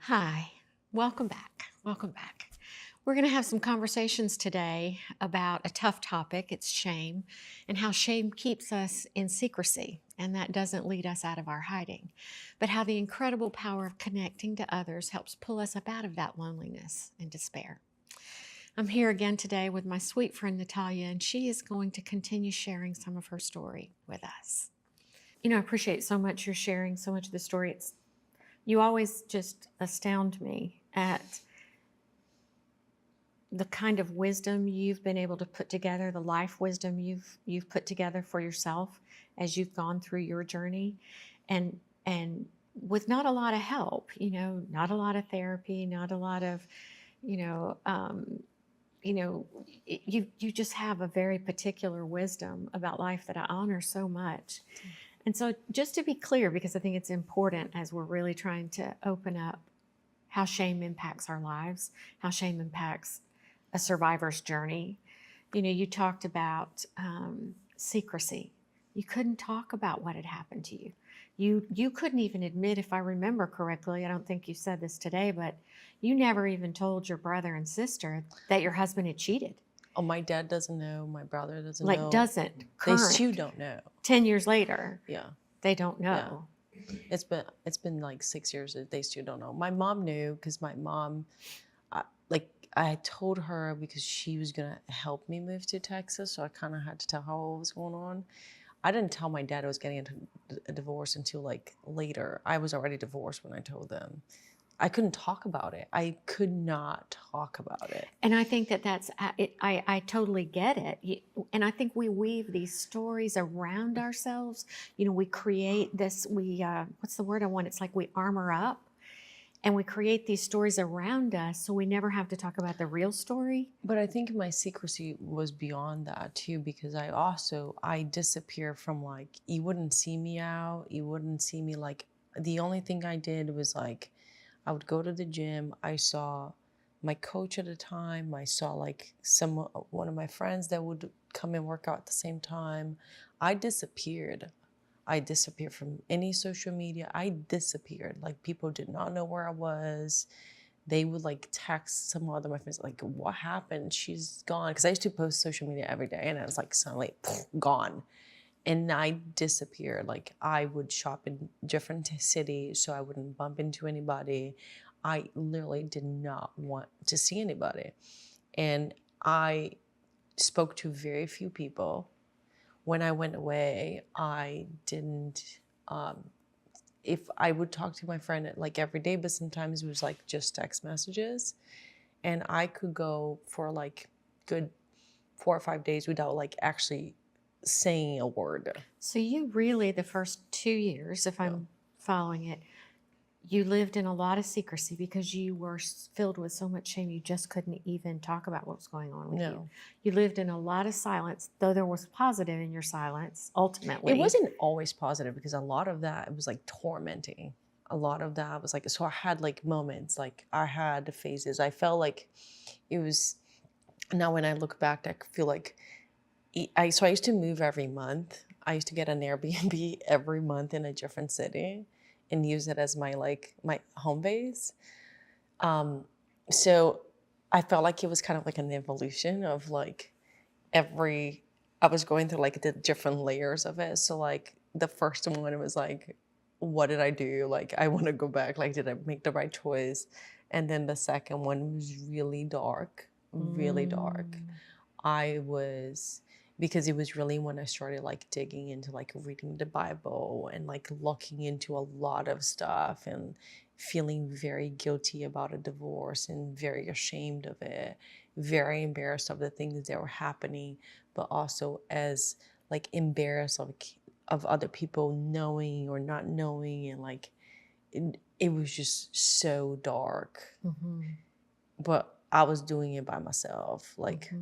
Hi, welcome back. Welcome back. We're going to have some conversations today about a tough topic. It's shame and how shame keeps us in secrecy, and that doesn't lead us out of our hiding, but how the incredible power of connecting to others helps pull us up out of that loneliness and despair. I'm here again today with my sweet friend Natalia, and she is going to continue sharing some of her story with us. I appreciate so much your sharing so much of the story. You always just astound me at the kind of wisdom you've been able to put together, the life wisdom you've put together for yourself as you've gone through your journey, and with not a lot of help, not a lot of therapy, not a lot of, you know, um, you just have a very particular wisdom about life that I honor so much. And so, just to be clear, because I think it's important as we're really trying to open up how shame impacts our lives, how shame impacts a survivor's journey. You talked about secrecy. You couldn't talk about what had happened to you. You couldn't even admit, if I remember correctly, I don't think you said this today, but you never even told your brother and sister that your husband had cheated. Oh, my dad doesn't know. My brother doesn't Like, know. doesn't. They Current. too don't know. 10 years later. Yeah. They don't know. Yeah. It's been like 6 years that they still don't know. My mom knew because my mom, I told her because she was gonna help me move to Texas, so I kind of had to tell her what was going on. I didn't tell my dad I was getting into a divorce until like later. I was already divorced when I told them. I couldn't talk about it. I could not talk about it. And I think that's, I totally get it. And I think we weave these stories around ourselves. We create this, what's the word I want? It's like we armor up and we create these stories around us so we never have to talk about the real story. But I think my secrecy was beyond that too, because I disappear from, like, you wouldn't see me out. You wouldn't see me, like, the only thing I did was like, I would go to the gym. I saw my coach at the time. I saw like one of my friends that would come and work out at the same time. I disappeared. I disappeared from any social media. I disappeared. Like, people did not know where I was. They would like text some other of my friends, like, what happened? She's gone. Because I used to post social media every day, and I was like suddenly gone. And I disappeared. Like, I would shop in different cities so I wouldn't bump into anybody. I literally did not want to see anybody. And I spoke to very few people. When I went away, I didn't, if I would talk to my friend like every day, but sometimes it was like just text messages. And I could go for like good 4 or 5 days without like actually saying a word. So you really, the first 2 years, if I'm following it, you lived in a lot of secrecy because you were filled with so much shame you just couldn't even talk about what was going on with you. You lived in a lot of silence, though there was positive in your silence, ultimately. It wasn't always positive because a lot of that, it was like tormenting. A lot of that was like, so I had like moments, like I had phases. I felt like it was, now when I look back, I feel like, I used to move every month. I used to get an Airbnb every month in a different city and use it as my home base. So I felt like it was kind of like an evolution of like I was going through like the different layers of it. So like the first one, it was like, what did I do? Like, I want to go back. Like, did I make the right choice? And then the second one was really dark, really dark. Because it was really when I started like digging into like reading the Bible and like looking into a lot of stuff and feeling very guilty about a divorce and very ashamed of it, very embarrassed of the things that were happening, but also as like embarrassed of other people knowing or not knowing, and like it was just so dark. But I was doing it by myself. Like,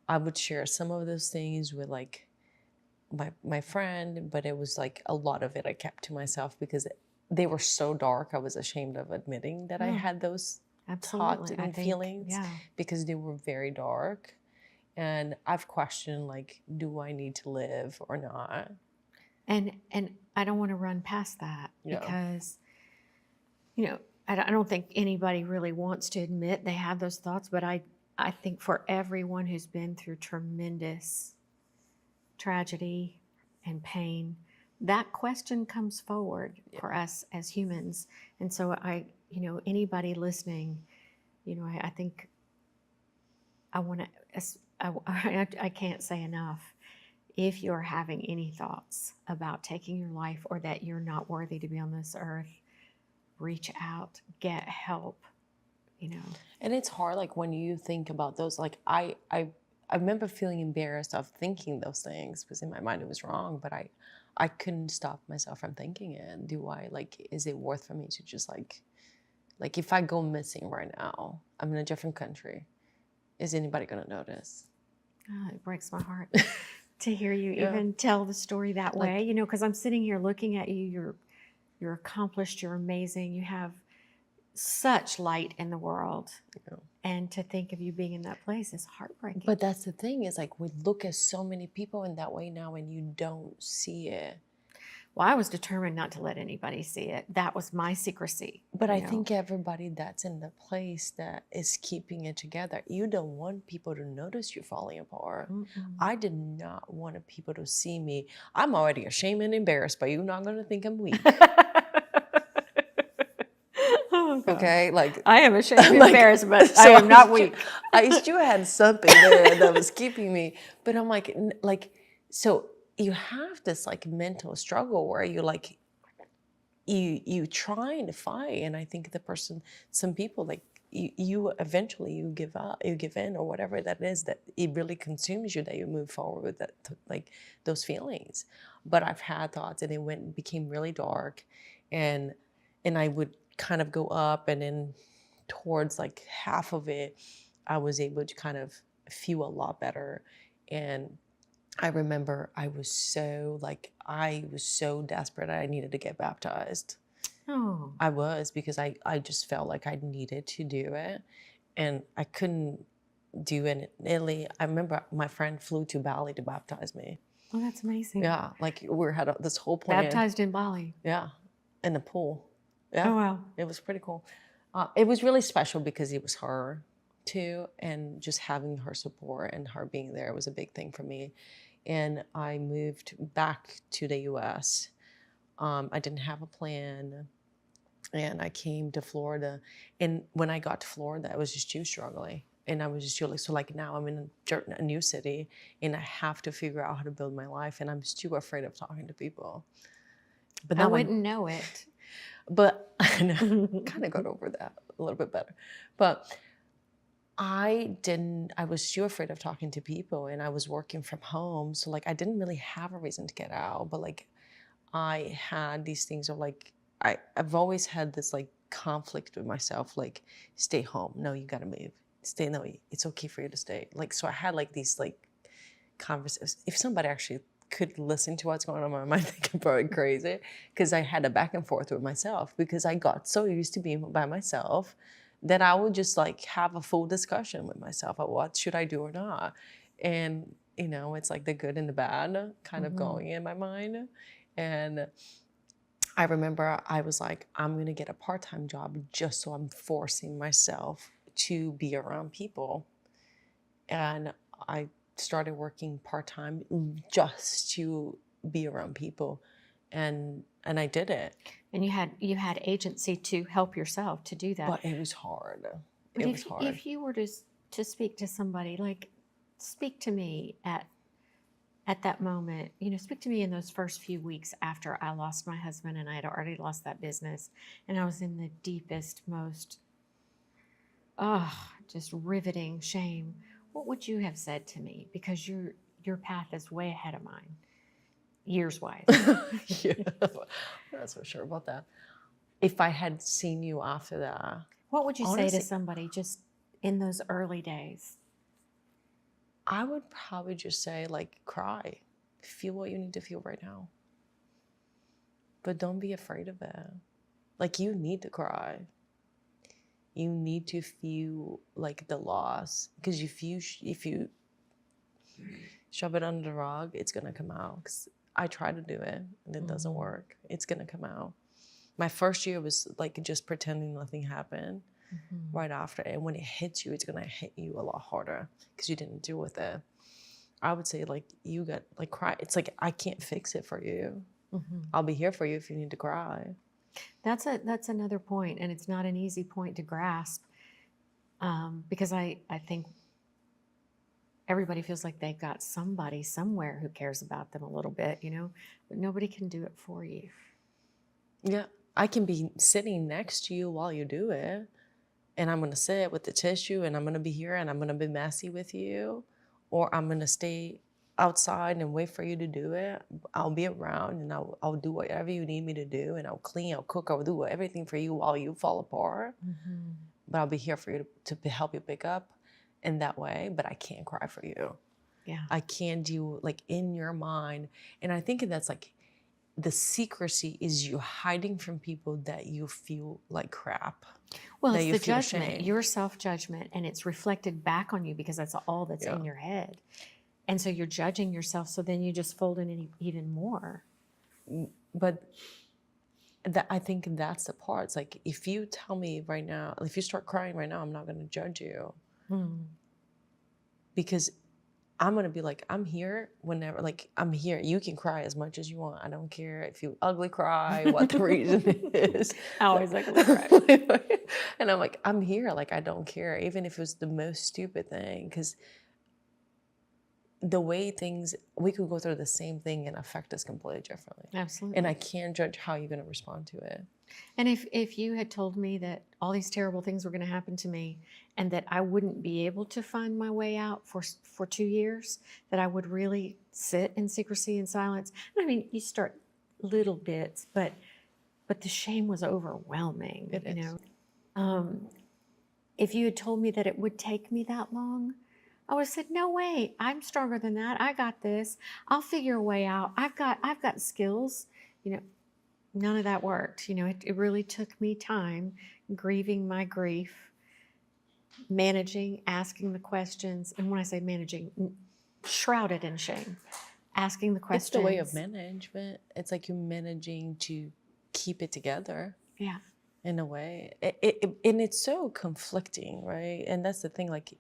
I would share some of those things with like my friend, but it was like a lot of it I kept to myself because they were so dark. I was ashamed of admitting that I had those thoughts and feelings because they were very dark. And I've questioned, like, do I need to live or not? And I don't want to run past that because, I don't think anybody really wants to admit they have those thoughts, but I think for everyone who's been through tremendous tragedy and pain, that question comes forward for us as humans. And so anybody listening, I think I want to, I can't say enough. If you're having any thoughts about taking your life or that you're not worthy to be on this earth, reach out, get help, And it's hard, like when you think about those, like I remember feeling embarrassed of thinking those things because in my mind it was wrong, but I couldn't stop myself from thinking it. Is it worth for me to just like if I go missing right now, I'm in a different country, is anybody gonna notice? Oh, it breaks my heart to hear you Yeah. even tell the story that Like- way, because I'm sitting here looking at you. You're accomplished, you're amazing, you have such light in the world. Yeah. And to think of you being in that place is heartbreaking. But that's the thing, is like we look at so many people in that way now and you don't see it. Well, I was determined not to let anybody see it. That was my secrecy. But I think everybody that's in the place that is keeping it together, you don't want people to notice you falling apart. Mm-mm. I did not want people to see me. I'm already ashamed and embarrassed, but you're not going to think I'm weak. Oh, God. Okay? Like, I am ashamed and like, embarrassed, but so I am not weak. I still had something there that was keeping me. But I'm so you have this like mental struggle where you like, you trying to fight, and I think some people like you eventually you give up, you give in, or whatever that is, that it really consumes you, that you move forward with that, like those feelings. But I've had thoughts and it became really dark, and I would kind of go up, and then towards like half of it I was able to kind of feel a lot better. And I remember I was so desperate I needed to get baptized. Oh. I was, because I just felt like I needed to do it, and I couldn't do it in Italy. I remember my friend flew to Bali to baptize me. Oh, that's amazing. Yeah, like we had this whole plan. Baptized in Bali. Yeah, in the pool. Yeah. Oh, wow. It was pretty cool. It was really special because it was her too, and just having her support and her being there was a big thing for me. And I moved back to the US. I didn't have a plan, and I came to Florida. And when I got to Florida, I was just too struggling. And I was just feeling, so like now I'm in a new city and I have to figure out how to build my life, and I'm still afraid of talking to people. But I now wouldn't know it. But I kind of got over that a little bit better. But I was too afraid of talking to people, and I was working from home. So like I didn't really have a reason to get out, but like I had these things of like, I've always had this like conflict with myself, like stay home. No, you gotta move. Stay, no, it's okay for you to stay. Like, so I had like these like conversations. If somebody actually could listen to what's going on in my mind, think I'm probably crazy, because I had a back and forth with myself, because I got so used to being by myself that I would just like have a full discussion with myself of what should I do or not. And it's like the good and the bad kind of going in my mind. And I remember I was like, I'm gonna get a part-time job just so I'm forcing myself to be around people. And I started working part-time just to be around people, and I did it. And you had agency to help yourself to do that. But it was hard. But It was hard. if you were to speak to somebody, like speak to me at that moment, speak to me in those first few weeks after I lost my husband and I had already lost that business, and I was in the deepest, most just riveting shame. What would you have said to me? Because your path is way ahead of mine, years wise. Yeah, that's for sure about that. If I had seen you after that, What would you say honestly, to somebody just in those early days? I would probably just say, like, cry. Feel what you need to feel right now. But don't be afraid of it. Like, you need to cry. You need to feel like the loss. Because if you shove it under the rug, it's gonna come out. 'Cause I try to do it and it doesn't work. It's gonna come out. My first year was like just pretending nothing happened Mm-hmm. right after. And when it hits you, it's going to hit you a lot harder because you didn't deal with it. I would say like you got like cry. It's like, I can't fix it for you. Mm-hmm. I'll be here for you if you need to cry. That's another point, and it's not an easy point to grasp, because I think everybody feels like they've got somebody somewhere who cares about them a little bit, but nobody can do it for you. Yeah. I can be sitting next to you while you do it. And I'm going to sit with the tissue and I'm going to be here and I'm going to be messy with you. Or I'm going to stay outside and wait for you to do it. I'll be around and I'll do whatever you need me to do. And I'll clean, I'll cook, I'll do everything for you while you fall apart. Mm-hmm. But I'll be here for you to help you pick up in that way. But I can't cry for you. Yeah. I can't do like in your mind. And I think that's like the secrecy is you hiding from people that you feel like crap. Well, that it's you the feel judgment, shame. your self-judgment, and it's reflected back on you because that's all that's in your head. And so you're judging yourself, so then you just fold in even more. But I think that's the part. It's like, if you tell me right now, if you start crying right now, I'm not going to judge you. Because I'm going to be like, I'm here whenever, like, I'm here. You can cry as much as you want. I don't care if you ugly cry, what the reason is. I always ugly cry. And I'm like, I'm here. Like, I don't care. Even if it was the most stupid thing. Because the way things, we could go through the same thing and affect us completely differently. Absolutely. And I can't judge how you're going to respond to it. And if you had told me that all these terrible things were going to happen to me and that I wouldn't be able to find my way out for 2 years, that I would really sit in secrecy and silence. I mean, you start little bits, but the shame was overwhelming. It is. If you had told me that it would take me that long, I would have said, no way, I'm stronger than that. I got this. I'll figure a way out. I've got skills. None of that worked. It really took me time grieving my grief, managing, asking the questions. And when I say managing, shrouded in shame, asking the questions. It's the way of management. It's like you're managing to keep it together. Yeah. In a way. And it's so conflicting, right? And that's the thing, like,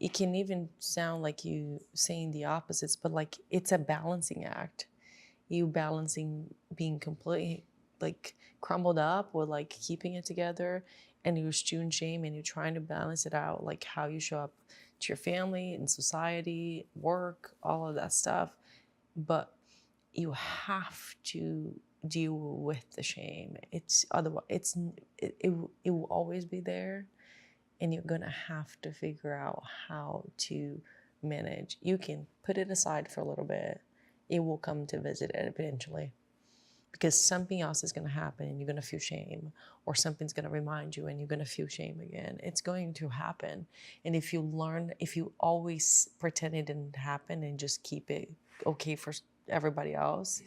it can even sound like you saying the opposites, but like it's a balancing act. You balancing being completely like crumbled up with like keeping it together, and you're stewing shame and you're trying to balance it out, like how you show up to your family and society, work, all of that stuff. But you have to deal with the shame. It's otherwise it will always be there. And you're going to have to figure out how to manage. You can put it aside for a little bit. It will come to visit it eventually. Because something else is going to happen and you're going to feel shame. Or something's going to remind you and you're going to feel shame again. It's going to happen. And if you always pretend it didn't happen and just keep it okay for everybody else,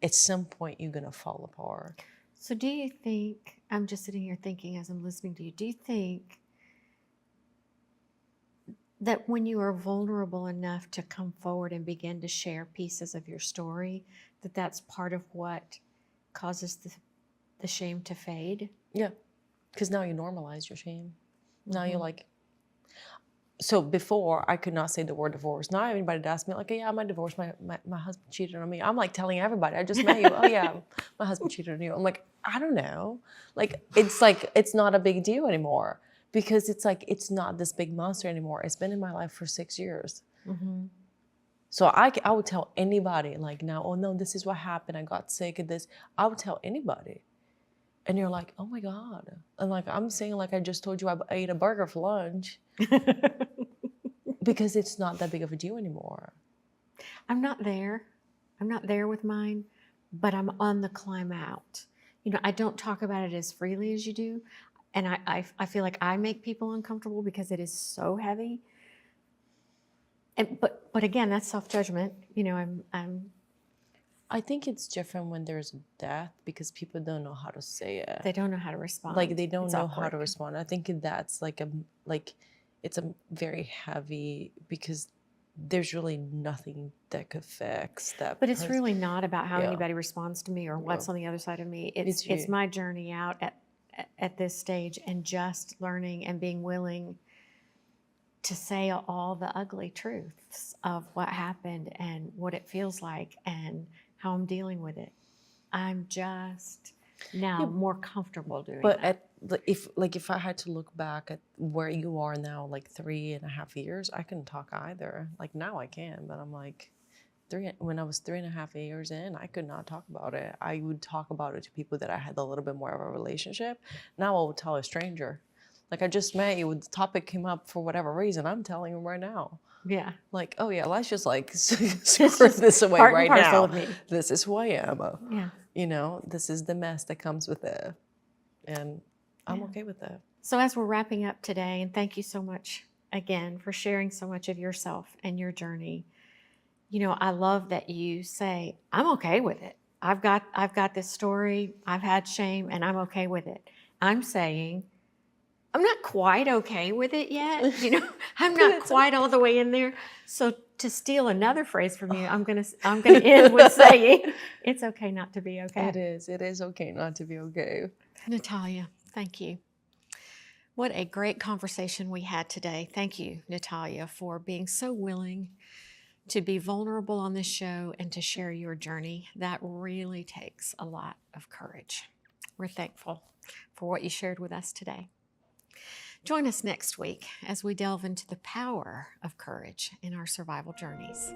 at some point you're going to fall apart. So do you think, I'm just sitting here thinking as I'm listening to you, do you think that when you are vulnerable enough to come forward and begin to share pieces of your story, that's part of what causes the shame to fade? Yeah, because now you normalize your shame. Now you're like, so before I could not say the word divorce. Now anybody would ask me like, yeah, my divorce, my husband cheated on me. I'm like telling everybody, I just met you. Oh yeah, my husband cheated on you. I'm like, I don't know. Like, it's not a big deal anymore. Because it's like, it's not this big monster anymore. It's been in my life for 6 years. Mm-hmm. So I would tell anybody like now, oh no, this is what happened. I got sick of this. I would tell anybody. And you're like, oh my God. And like, I'm saying like, I just told you I ate a burger for lunch. Because it's not that big of a deal anymore. I'm not there. I'm not there with mine, but I'm on the climb out. I don't talk about it as freely as you do. And I feel like I make people uncomfortable because it is so heavy. And but again, that's self-judgment. I think it's different when there's death because people don't know how to say it. They don't know how to respond. Like they don't It's know awkward. how to respond. I think that's it's a very heavy because there's really nothing that could fix that. But it's really not about how Yeah. anybody responds to me or what's Yeah. on the other side of me. It's It's you. my journey out at this stage, and just learning and being willing to say all the ugly truths of what happened and what it feels like and how I'm dealing with it. I'm just now Yeah, more comfortable doing but that. if I had to look back at where you are now, like 3.5 years, I couldn't talk either. Like now I can, but I'm like when I was 3.5 years in, I could not talk about it. I would talk about it to people that I had a little bit more of a relationship. Now I would tell a stranger. Like I just met you, the topic came up for whatever reason. I'm telling him right now. Yeah. Like, oh yeah, let's just like It's squirt just this away part and right parcel now. of me. This is who I am. Yeah. You know, this is the mess that comes with it. And I'm Yeah. okay with that. So as we're wrapping up today, and thank you so much again for sharing so much of yourself and your journey. You know, I love that you say, I'm okay with it. I've got this story, I've had shame, and I'm okay with it. I'm saying, I'm not quite okay with it yet. You know, I'm not It's quite all the way in there. So to steal another phrase from you, I'm gonna end with saying, it's okay not to be okay. It is. It is okay not to be okay. Natalia, thank you. What a great conversation we had today. Thank you, Natalia, for being so willing to be vulnerable on this show and to share your journey. That really takes a lot of courage. We're thankful for what you shared with us today. Join us next week as we delve into the power of courage in our survival journeys.